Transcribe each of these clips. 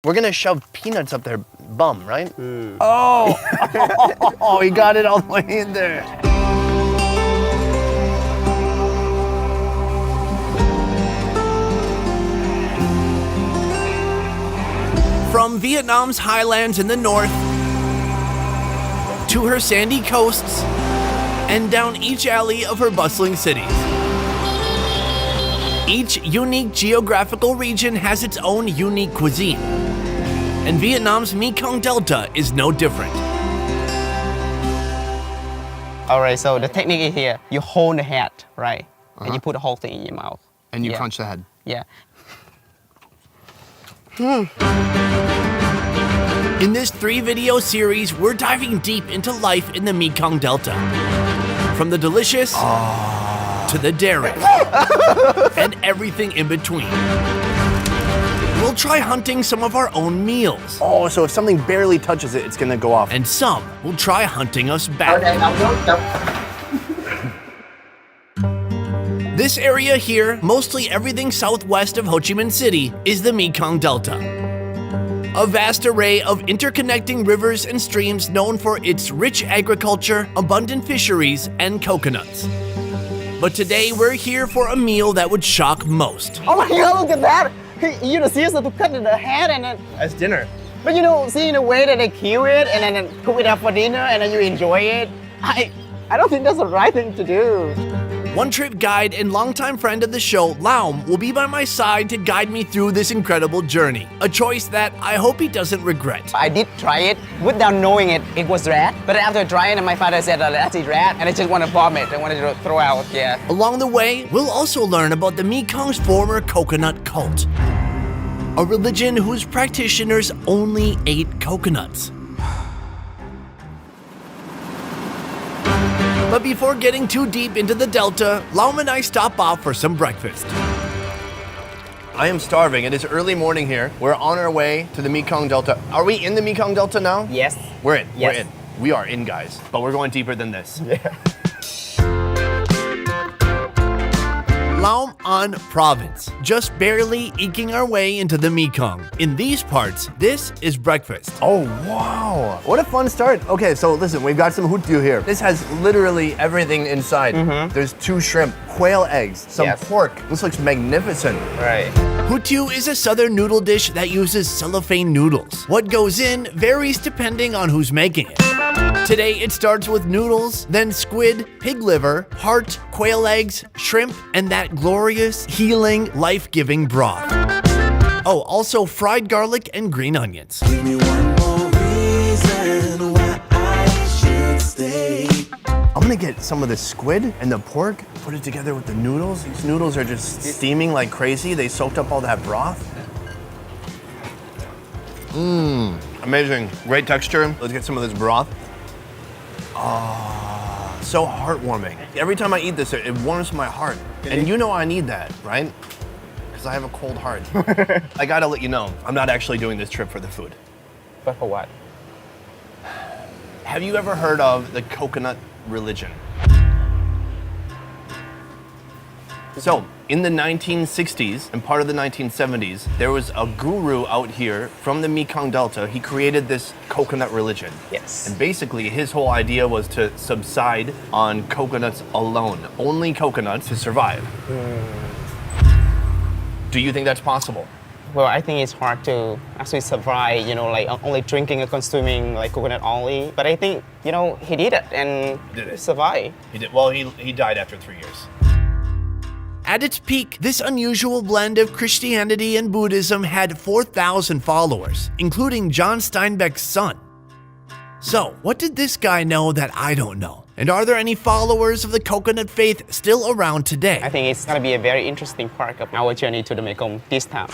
We're gonna shove peanuts up their bum, right? Oh, he got it all the way in there. From Vietnam's highlands in the north to her sandy coasts and down each alley of her bustling cities. Each unique geographical region has its own unique cuisine, and Vietnam's Mekong Delta is no different. All right, so the technique is here. You hold the head, right? And you put the whole thing in your mouth. And you Yeah. crunch the head. Yeah. In this 3-video series, we're diving deep into life in the Mekong Delta. From the delicious to the daring and everything in between. We'll try hunting some of our own meals, Oh, so if something barely touches it, it's gonna go off. and some will try hunting us back. This area here, mostly everything southwest of Ho Chi Minh City, is the Mekong Delta. A vast array of interconnecting rivers and streams known for its rich agriculture, abundant fisheries, and coconuts. But today we're here for a meal that would shock most. Oh my God, look at that! You know, seriously, to cut the head and then, That's dinner. but you know, seeing the way that they kill it and then cook it up for dinner and then you enjoy it, I don't think that's the right thing to do. One trip guide and longtime friend of the show, Laum, will be by my side to guide me through this incredible journey. A choice that I hope he doesn't regret. I did try it without knowing it was rat. But after trying it, my father said, that's a rat, and I just want to vomit. I wanted to throw out, yeah. Along the way, we'll also learn about the Mekong's former coconut cult, a religion whose practitioners only ate coconuts. But before getting too deep into the Delta, Laum and I stop off for some breakfast. I am starving. It is early morning here. We're on our way to the Mekong Delta. Are we in the Mekong Delta now? Yes. We're in. Yes. We're in. We are in, guys. But we're going deeper than this. Laum An Province, just barely eking our way into the Mekong. In these parts, this is breakfast. Oh, wow. What a fun start. Okay, so listen, we've got some hutiu here. This has literally everything inside. There's 2 shrimp, quail eggs, some Yes. pork. This looks magnificent. Right. Hutiu is a southern noodle dish that uses cellophane noodles. What goes in varies depending on who's making it. Today it starts with noodles, then squid, pig liver, heart, quail eggs, shrimp, and that glorious, healing, life-giving broth. Oh, also fried garlic and green onions. Give me one more reason why I should stay. I'm gonna get some of the squid and the pork, put it together with the noodles. These noodles are just steaming like crazy. They soaked up all that broth. Amazing. Great texture. Let's get some of this broth. Oh, so heartwarming. Every time I eat this, it warms my heart. And you know I need that, right? Because I have a cold heart. I gotta let you know, I'm not actually doing this trip for the food. But for what? Have you ever heard of the coconut religion? So, in the 1960s and part of the 1970s, there was a guru out here from the Mekong Delta. He created this coconut religion. Yes. And basically, his whole idea was to subside on coconuts alone. Only coconuts to survive. Do you think that's possible? Well, I think it's hard to actually survive, you know, like only drinking and consuming like coconut only. But I think, you know, he did it and Did it. survived. He did. Well, he died after 3 years. At its peak, this unusual blend of Christianity and Buddhism had 4,000 followers, including John Steinbeck's son. So, what did this guy know that I don't know? And are there any followers of the coconut faith still around today? I think it's gonna be a very interesting part of our journey to the Mekong this time.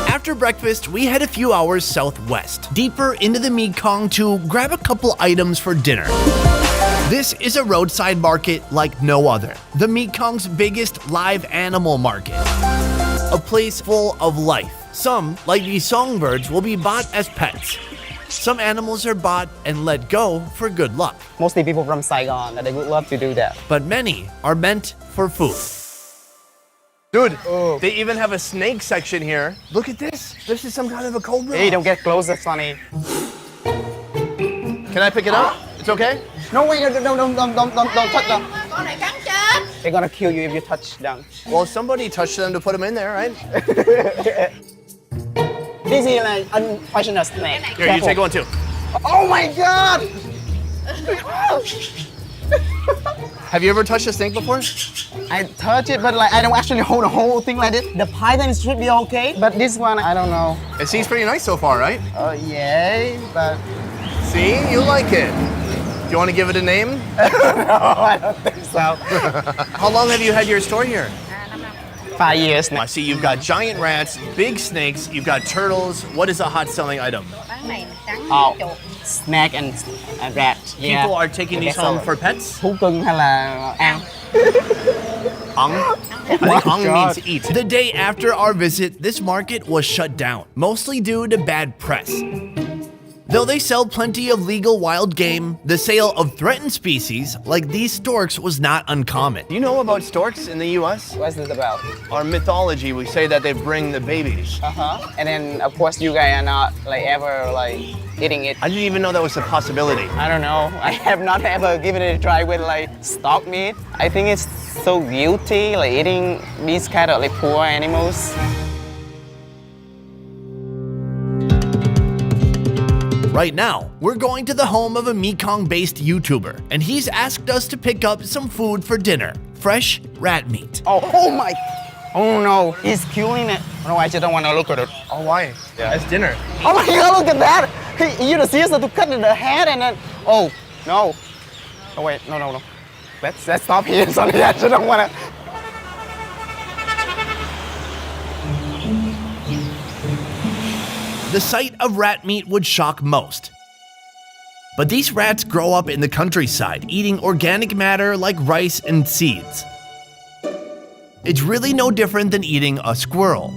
After breakfast, we head a few hours southwest, deeper into the Mekong to grab a couple items for dinner. This is a roadside market like no other, the Mekong's biggest live animal market. A place full of life. Some, like these songbirds, will be bought as pets. Some animals are bought and let go for good luck, Mostly people from Saigon, they would love to do that. but many are meant for food. Dude, they even have a snake section here. Look at this. This is some kind of a cobra. Hey, don't get closer, Sonny. Can I pick it up? It's okay? No, wait, don't touch them. Con này cắn chết. They're gonna kill you if you touch them. Well, somebody touched them to put them in there, right? This is like unpoisonous snake. Here, you take one too. Oh my god! Have you ever touched a snake before? I touch it, but like I don't actually hold the whole thing like this. The python should be okay, but this one, I don't know. It seems pretty nice so far, right? Yeah, but See, you like it. Do you want to give it a name? no, I don't think so. How long have you had your store here? 5 years now. I see you've got giant rats, big snakes, you've got turtles. What is a hot selling item? Bán này cắn Oh, chuột. snack and rat. Yeah. People are taking these home for pets? Thú cưng hay là ăn? Ang? I think ang means eat. The day after our visit, this market was shut down, mostly due to bad press. Though they sell plenty of legal wild game, the sale of threatened species like these storks was not uncommon. Do you know about storks in the US? What's this about? Our mythology, we say that they bring the babies. And then of course you guys are not like ever like eating it. I didn't even know that was a possibility. I don't know. I have not ever given it a try with like stock meat. I think it's so guilty like eating these kind of like poor animals. Right now, we're going to the home of a Mekong-based YouTuber, and he's asked us to pick up some food for dinner, fresh rat meat. Oh my! Oh no, he's killing it. No, I just don't want to look at it. Oh, why? Yeah. It's dinner. Oh my god, look at that! He used the scissors to cut the head and then, oh no. Oh wait, no. Let's stop here. Sorry, I just don't want to. The sight of rat meat would shock most. But these rats grow up in the countryside, eating organic matter like rice and seeds. It's really no different than eating a squirrel.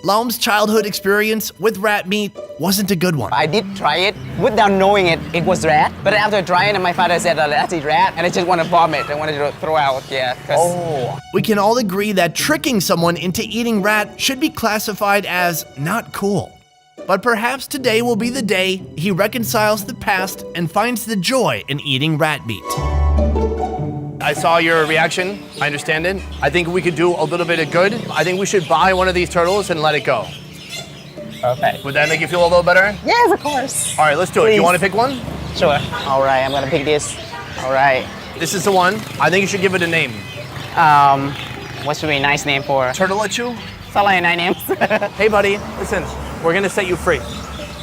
Laum's childhood experience with rat meat wasn't a good one. I did try it without knowing it was rat. But after trying it, my father said, let's eat rat. And I just want to vomit. I wanted to throw out, yeah. We can all agree that tricking someone into eating rat should be classified as not cool. But perhaps today will be the day he reconciles the past and finds the joy in eating rat meat. I saw your reaction. I understand it. I think we could do a little bit of good. I think we should buy one of these turtles and let it go. Okay. Would that make you feel a little better? Yes, of course. All right, let's do it. Please. You want to pick one? Sure. All right, I'm gonna pick this. All right. This is the one. I think you should give it a name. What should be a nice name for? Turtleachu? Sound like 9 names. Hey, buddy, listen. We're gonna set you free.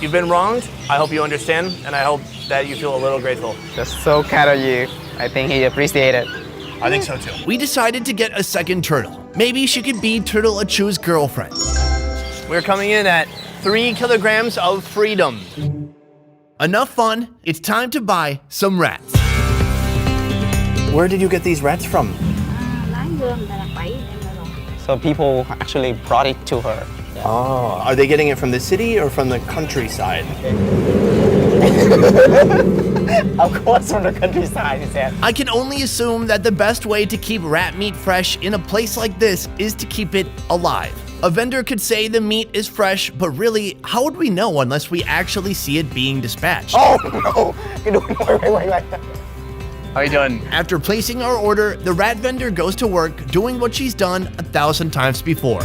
You've been wronged. I hope you understand, and I hope that you feel a little grateful. That's so kind of you. I think he appreciated it. I think so too. We decided to get a second turtle. Maybe she could be Turtle-Achu's girlfriend. We're coming in at 3 kilograms of freedom. Enough fun, it's time to buy some rats. Where did you get these rats from? Lái gươm là bẫy em là rồi. So people actually brought it to her. Oh, are they getting it from the city or from the countryside? Of course, from the countryside, he said. I can only assume that the best way to keep rat meat fresh in a place like this is to keep it alive. A vendor could say the meat is fresh, but really, how would we know unless we actually see it being dispatched? Oh no! Wait. How you doing? After placing our order, the rat vendor goes to work doing what she's done 1,000 times before.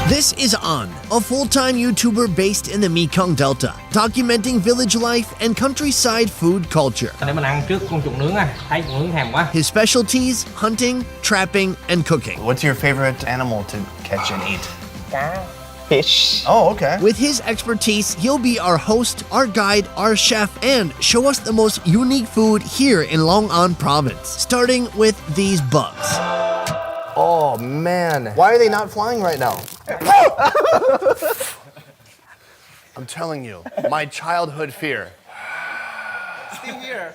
This is An, a full-time YouTuber based in the Mekong Delta, documenting village life and countryside food culture. Để mình ăn trước con chuột nướng à, thấy chuột nướng thèm quá. His specialties, hunting, trapping, and cooking. What's your favorite animal to catch and eat? Fish. Oh, okay. With his expertise, he'll be our host, our guide, our chef, and show us the most unique food here in Long An province, starting with these bugs. Oh, man. Why are they not flying right now? I'm telling you, my childhood fear. Still here.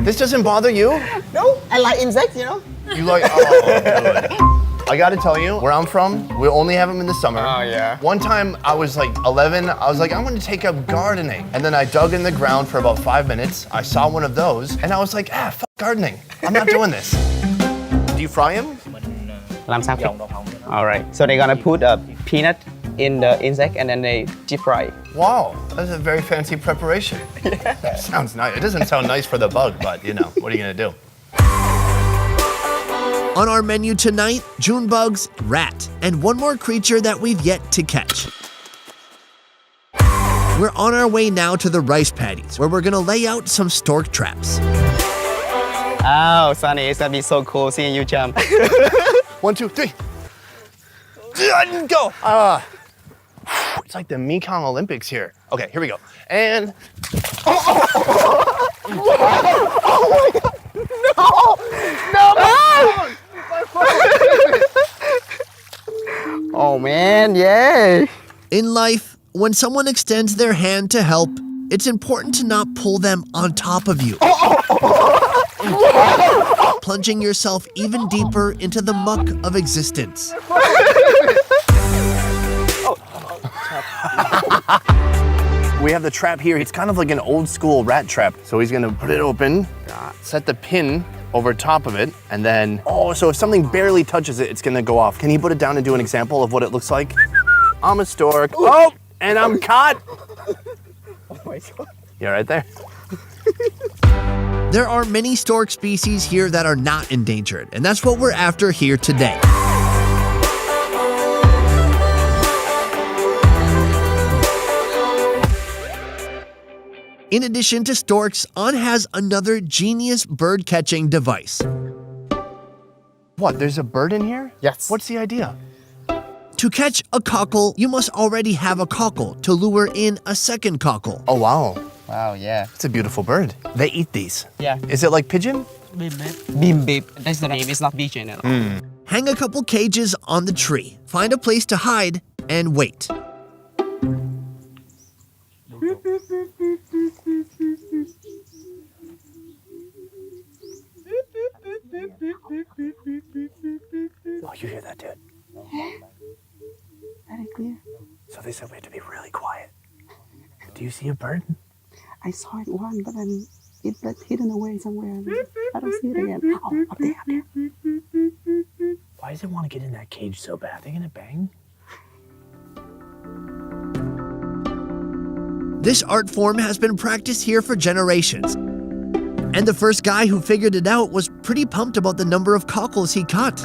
This doesn't bother you? No, I like insects, you know. You like, oh, dude. I gotta tell you, where I'm from, we only have them in the summer. Oh, yeah. One time I was like 11, I was like, I'm gonna take up gardening. And then I dug in the ground for about 5 minutes. I saw one of those and I was like, fuck gardening. I'm not doing this. Do you fry them? Làm sao? All right. So they're gonna put a peanut in the insect and then they deep fry. Wow, that's a very fancy preparation. Yeah. Sounds nice. It doesn't sound nice for the bug, but you know, what are you gonna do? On our menu tonight, June bugs, rat, and one more creature that we've yet to catch. We're on our way now to the rice paddies, where we're gonna lay out some stork traps. Oh, Sunny, it's gonna be so cool seeing you jump. 1, 2, 3. Go! It's like the Mekong Olympics here. Okay, here we go. And Oh man, yay! In life, when someone extends their hand to help, it's important to not pull them on top of you. Plunging yourself even deeper into the muck of existence. we have the trap here. It's kind of like an old school rat trap. So he's gonna put it open, set the pin over top of it, and then, so if something barely touches it, it's gonna go off. Can you put it down and do an example of what it looks like? I'm a stork. Oh, and I'm caught. Oh my god. You're right there. There are many stork species here that are not endangered, and that's what we're after here today. In addition to storks, On has another genius bird-catching device. What, there's a bird in here? Yes. What's the idea? To catch a cockle, you must already have a cockle to lure in a second cockle. Oh, wow. Wow, yeah. It's a beautiful bird. They eat these. Yeah. Is it like pigeon? Bim bip. That's the name. It's not pigeon at all. Hang a couple cages on the tree, find a place to hide, and wait. Oh, you hear that, dude? Very clear. So they said we had to be really quiet. Do you see a bird? I saw it one, but then it got hidden away somewhere. I don't see it again. Oh, up there, up there. Why does it want to get in that cage so bad? They gonna bang? This art form has been practiced here for generations. And the first guy who figured it out was pretty pumped about the number of cockles he caught.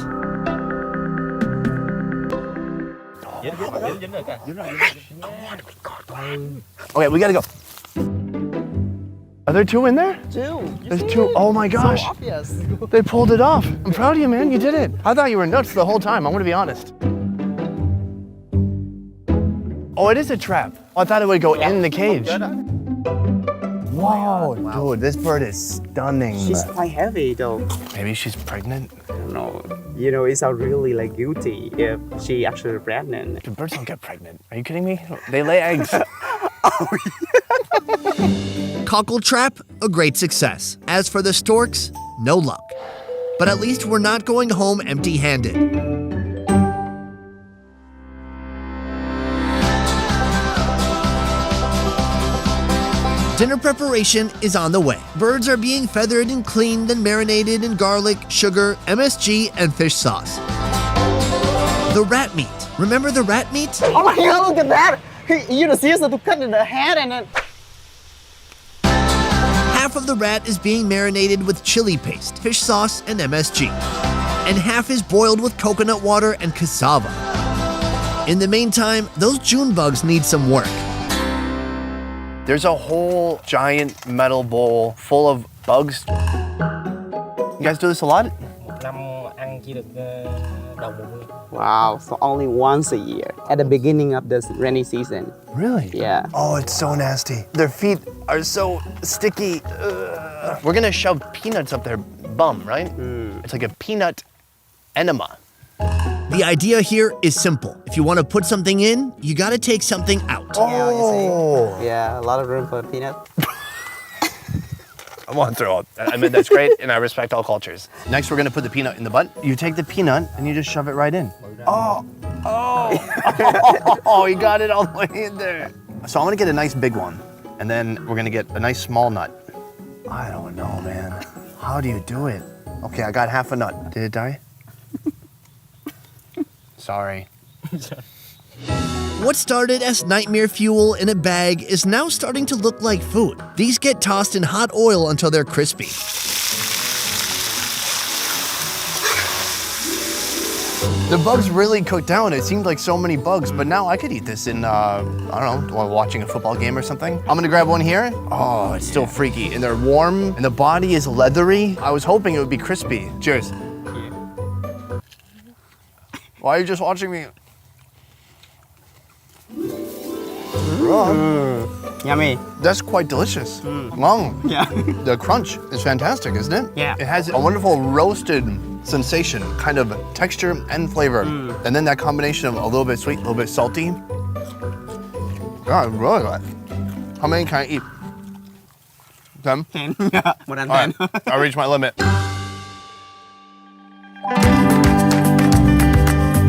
Okay, we gotta go. Are there two in there? Two. There's two. Oh my gosh. So obvious. They pulled it off. I'm proud of you, man. You did it. I thought you were nuts the whole time. I'm gonna be honest. Oh, it is a trap. I thought it would go in the cage. Whoa, dude, this bird is stunning. She's quite heavy though. Maybe she's pregnant. No, you know, it's really like guilty if she actually pregnant. Dude, birds don't get pregnant. Are you kidding me? They lay eggs. Cockle trap, a great success. As for the storks, no luck. But at least we're not going home empty-handed. Dinner preparation is on the way. Birds are being feathered and cleaned and marinated in garlic, sugar, MSG, and fish sauce. The rat meat. Remember the rat meat? Oh my god, look at that! He used the scissors to cut the head and then... Half of the rat is being marinated with chili paste, fish sauce, and MSG. And half is boiled with coconut water and cassava. In the meantime, those June bugs need some work. There's a whole giant metal bowl full of bugs. You guys do this a lot? Năm ăn chỉ được đầu mùa mưa. Wow, so only once a year at the beginning of the rainy season. Really? Yeah. Oh, it's so nasty. Their feet are so sticky. Ugh. We're gonna shove peanuts up their bum, right? It's like a peanut enema. The idea here is simple. If you want to put something in, you gotta take something out. Oh. Yeah, a lot of room for peanut. I want to throw up. I mean, that's great, and I respect all cultures. Next, we're gonna put the peanut in the butt. You take the peanut and you just shove it right in. Oh, you got it all the way in there. So I'm gonna get a nice big one, and then we're gonna get a nice small nut. I don't know, man. How do you do it? Okay, I got half a nut. Did it die? Sorry. What started as nightmare fuel in a bag is now starting to look like food. These get tossed in hot oil until they're crispy. The bugs really cooked down. It seemed like so many bugs, but now I could eat this in, I don't know, while watching a football game or something. I'm gonna grab one here. Oh, it's still freaky. And they're warm, and the body is leathery. I was hoping it would be crispy. Cheers. Why are you just watching me? Yummy. That's quite delicious. Long. Yeah. The crunch is fantastic, isn't it? Yeah. It has a wonderful roasted sensation, kind of texture and flavor. And then that combination of a little bit sweet, a little bit salty. God, really good. How many can I eat? 10? 10. Yeah. More than All 10. right, I reached my limit.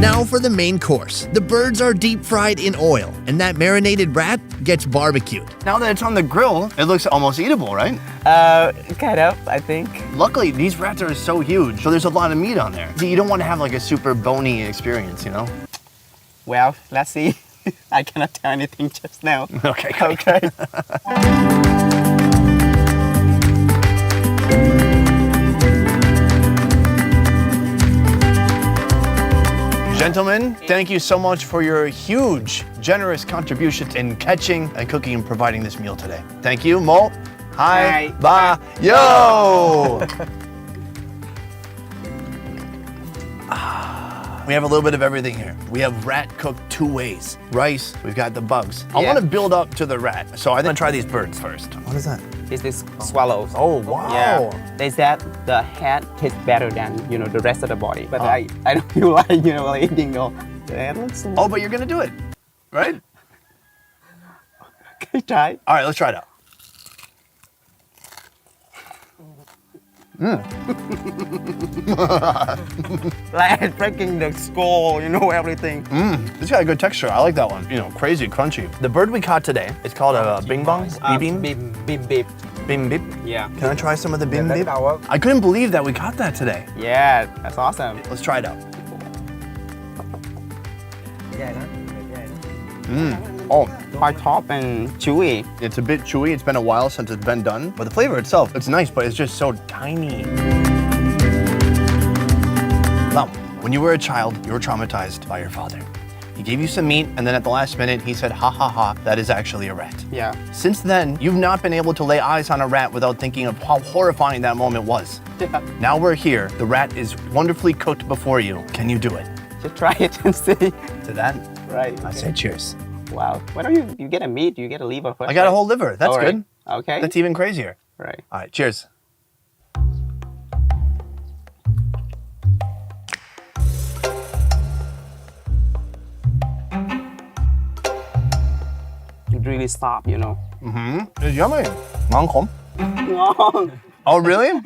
Now for the main course. The birds are deep fried in oil, and that marinated rat gets barbecued. Now that it's on the grill, it looks almost eatable, right? Kind of, I think. Luckily, these rats are so huge, so there's a lot of meat on there. See, you don't want to have like a super bony experience, you know? Well, let's see. I cannot tell anything just now. Okay, great. Okay. Gentlemen, thank you so much for your huge, generous contribution in catching and cooking and providing this meal today. Thank you, Mo. Hi. Hi. Ba. Yo. We have a little bit of everything here. We have rat cooked 2 ways. Rice, we've got the bugs. I Yeah. want to build up to the rat, so I'm gonna try these birds first. What is that? This is swallows. Oh, wow. Yeah. They said the head tastes better than, the rest of the body. But I don't feel like, eating the head. Let's Oh, but you're gonna do it, right? try. All right, let's try it out. Like breaking the skull, everything. It's got a good texture. I like that one. Crazy crunchy. The bird we caught today, it's called a bing bong. Bim bim. Bim bim. Bim bip. Yeah. Can I try some of the bim that's bip? our- I couldn't believe that we caught that today. Yeah, that's awesome. Let's try it out. Oh, Quite top and chewy. it's a bit chewy. It's been a while since it's been done. But the flavor itself, it's nice, but it's just so tiny. Now, when you were a child, you were traumatized by your father. He gave you some meat, and then at the last minute, he said, ha ha ha, that is actually a rat. Yeah. Since then, you've not been able to lay eyes on a rat without thinking of how horrifying that moment was. Yeah. Now we're here. The rat is wonderfully cooked before you. Can you do it? Just try it and see. To that, Right. I say cheers. Wow. Why don't you get a meat? You get a liver first. I got a right? whole liver. That's All right. good. Okay. That's even crazier. right. All right, cheers. It really soft, It's yummy. Ngon. Ngon. Oh, really?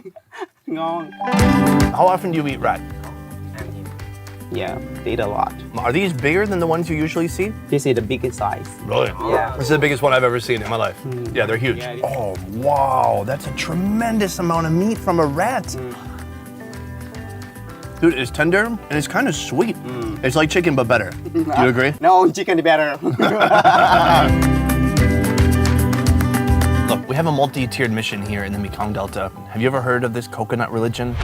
Ngon. How often do you eat rat? Yeah, they eat a lot. Are these bigger than the ones you usually see? This is the biggest size. Really? Yeah. This is the biggest one I've ever seen in my life. Yeah, they're huge. Yeah, it is. Oh, wow. That's a tremendous amount of meat from a rat. Dude, it's tender and it's kind of sweet. It's like chicken, but better. Do you agree? No, chicken is better. Look, we have a multi-tiered mission here in the Mekong Delta. Have you ever heard of this coconut religion?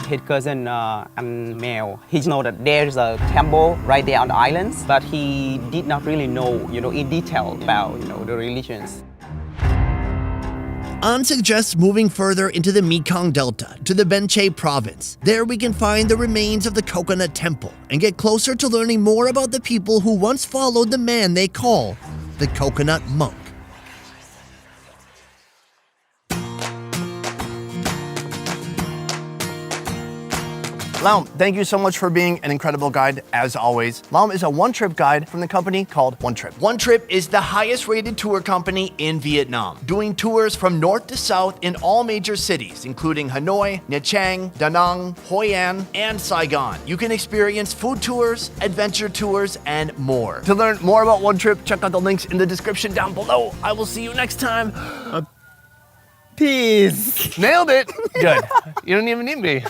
His cousin and Mel, he know that there's a temple right there on the islands, but he did not really know, in detail about, the religions. An suggests moving further into the Mekong Delta to the Benche province. There we can find the remains of the Coconut Temple and get closer to learning more about the people who once followed the man they call the Coconut Monk. Laum, thank you so much for being an incredible guide, as always. Laum is a one-trip guide from the company called One Trip. One Trip is the highest rated tour company in Vietnam, doing tours from north to south in all major cities, including Hanoi, Nha Trang, Da Nang, Hoi An, and Saigon. You can experience food tours, adventure tours, and more. To learn more about One Trip, check out the links in the description down below. I will see you next time. Peace. Nailed it. Good. You don't even need me.